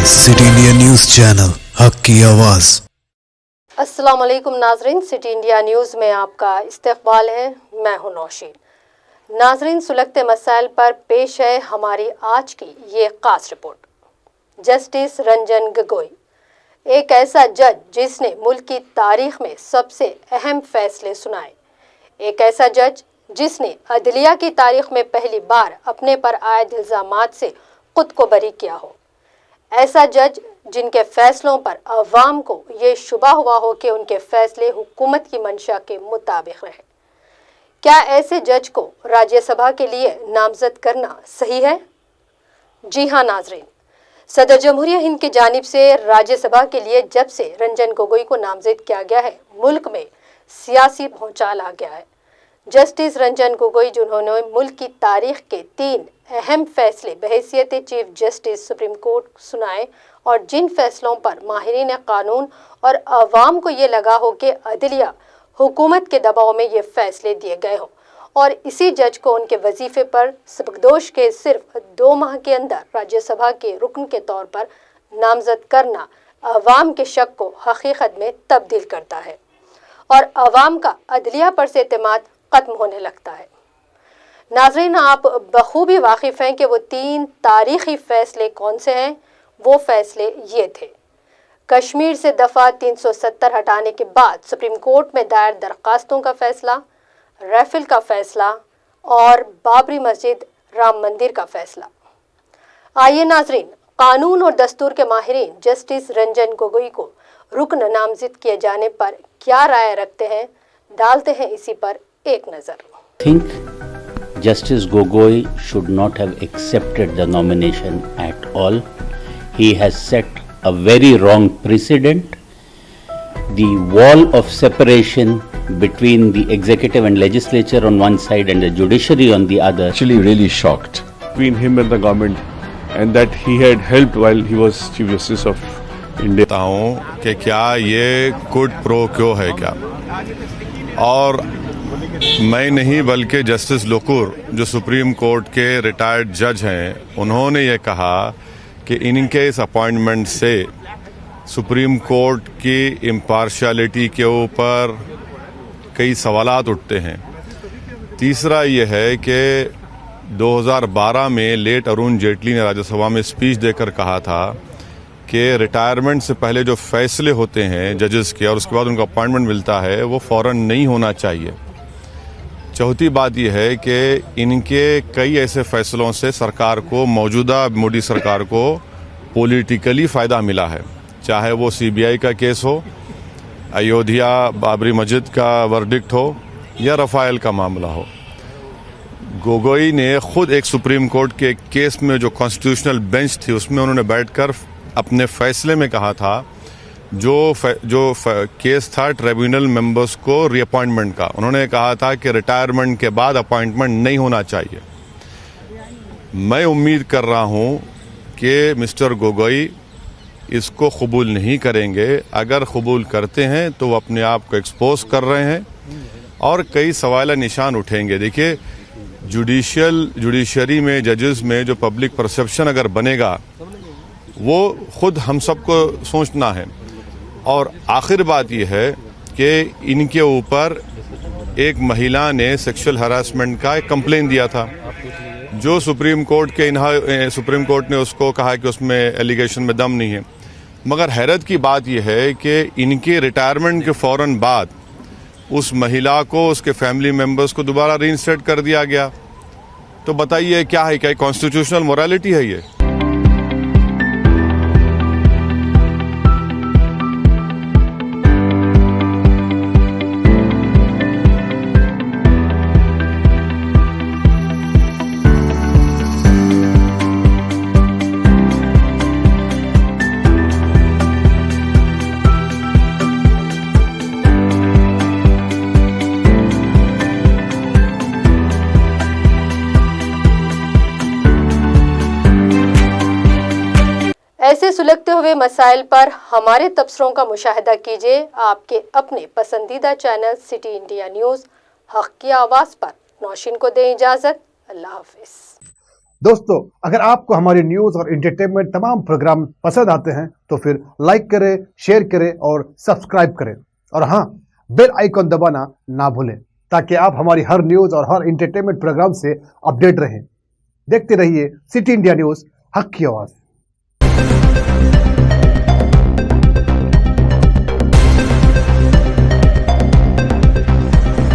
City India news channel, हक की आवाज। अस्सलाम वालेकुम नाजरीन, सिटी इंडिया न्यूज़ में आपका इस्तकबाल है। मैं हूं नौशीन। नाजरीन, सुलगते मसाइल पर पेश है हमारी आज की ये खास रिपोर्ट। जस्टिस रंजन गोगोई एक ऐसा जज जिसने मुल्क की तारीख में सबसे अहम फैसले सुनाए। एक ऐसा जज जिसने अदलिया की तारीख में पहली बार अपने पर आयद इल्जामात से खुद को बरी किया हो। ऐसा जज जिनके फैसलों पर अवाम को ये शुबा हुआ हो कि उनके फैसले हुकूमत की मंशा के मुताबिक रहे। क्या ऐसे जज को राज्यसभा के लिए नामजद करना सही है? जी हाँ नाजरीन, सदर जमहूरिया हिंद की जानिब से राज्यसभा के लिए जब से रंजन गोगोई को नामजद किया गया है, मुल्क में सियासी भौचाल आ गया है। जस्टिस रंजन गोगोई जिन्होंने मुल्क की तारीख के 3 अहम फैसले बहैसियत चीफ जस्टिस सुप्रीम कोर्ट सुनाए और जिन फैसलों पर माहिरीन कानून और अवाम को ये लगा हो कि अदलिया हुकूमत के दबाव में ये फैसले दिए गए हों, और इसी जज को उनके वजीफे पर सबकदोश के सिर्फ 2 माह के अंदर राज्यसभा के रुकन के तौर पर नामजद करना अवाम के शक को हकीकत में तब्दील करता है और अवाम का अदलिया पर से एतमाद खत्म होने लगता है। नाजरीन, आप बखूबी वाकिफ हैं कि वो 3 तारीखी फैसले कौन से हैं। वो फैसले ये थे: कश्मीर से दफ़ा 370 हटाने के बाद सुप्रीम कोर्ट में दायर दरखास्तों का फैसला, राफेल का फैसला और बाबरी मस्जिद राम मंदिर का फैसला। आइए नाजरीन, कानून और दस्तूर के माहिरीन जस्टिस रंजन गोगोई को रुकन नामजद किए जाने पर क्या राय रखते हैं, डालते हैं इसी पर एक नज़र। think Justice Gogoi should not have accepted the nomination at all. He has set a very wrong precedent. The wall of separation between the executive and legislature on one side and the judiciary on the other. Actually really shocked between him and the government, and that he had helped while he was Chief Justice of India. कहता हूँ कि क्या ये could pro क्यों है क्या, और मैं नहीं बल्कि जस्टिस लोकुर जो सुप्रीम कोर्ट के रिटायर्ड जज हैं, उन्होंने ये कहा कि इनके इस अपॉइंटमेंट से सुप्रीम कोर्ट की इम्पार्शियलिटी के ऊपर कई सवालात उठते हैं। तीसरा ये है कि 2012 में लेट अरुण जेटली ने राज्यसभा में स्पीच देकर कहा था कि रिटायरमेंट से पहले जो फैसले होते हैं जजेस के और उसके बाद उनको अपॉइंटमेंट मिलता है वो फ़ौरन नहीं होना चाहिए। चौथी बात यह है कि इनके कई ऐसे फैसलों से सरकार को, मौजूदा मोदी सरकार को पॉलिटिकली फ़ायदा मिला है, चाहे वो सीबीआई का केस हो, अयोध्या बाबरी मस्जिद का वर्डिक्ट हो या रफ़ाइल का मामला हो। गोगोई ने खुद एक सुप्रीम कोर्ट के केस में जो कॉन्स्टिट्यूशनल बेंच थी उसमें उन्होंने बैठकर अपने फैसले में कहा था, जो केस था ट्रिब्यूनल मेंबर्स को रीअपॉइंटमेंट का, उन्होंने कहा था कि रिटायरमेंट के बाद अपॉइंटमेंट नहीं होना चाहिए। मैं उम्मीद कर रहा हूं कि मिस्टर गोगोई इसको कबूल नहीं करेंगे। अगर कबूल करते हैं तो वो अपने आप को एक्सपोज कर रहे हैं और कई सवाल निशान उठेंगे। देखिए, जुडिशरी में, जजेस में जो पब्लिक परसेप्शन अगर बनेगा वो खुद हम सबको सोचना है। और आखिर बात यह है कि इनके ऊपर एक महिला ने सेक्सुअल हरासमेंट का एक कंप्लेन दिया था, जो सुप्रीम कोर्ट ने उसको कहा कि उसमें एलिगेशन में दम नहीं है। मगर हैरत की बात यह है कि इनके रिटायरमेंट के फ़ौरन बाद उस महिला को, उसके फैमिली मेंबर्स को दोबारा रीइंस्टेट कर दिया गया। तो बताइए क्या है, क्या कॉन्स्टिट्यूशनल मोरालिटी है ये? ऐसे सुलगते हुए मसाइल पर हमारे तबसरों का मुशाहिदा कीजिए आपके अपने पसंदीदा चैनल सिटी इंडिया न्यूज़ हक की आवाज़ पर। नौशीन को दें इजाज़त। अल्लाह हाफिज़। दोस्तों, अगर आपको हमारी न्यूज और एंटरटेनमेंट तमाम प्रोग्राम पसंद आते हैं तो फिर लाइक करें, शेयर करें और सब्सक्राइब करें। और हाँ, बेल आइकॉन दबाना ना भूलें ताकि आप हमारी हर न्यूज और हर एंटरटेनमेंट प्रोग्राम से अपडेट रहें। देखते रहिए सिटी इंडिया न्यूज, हक की आवाज।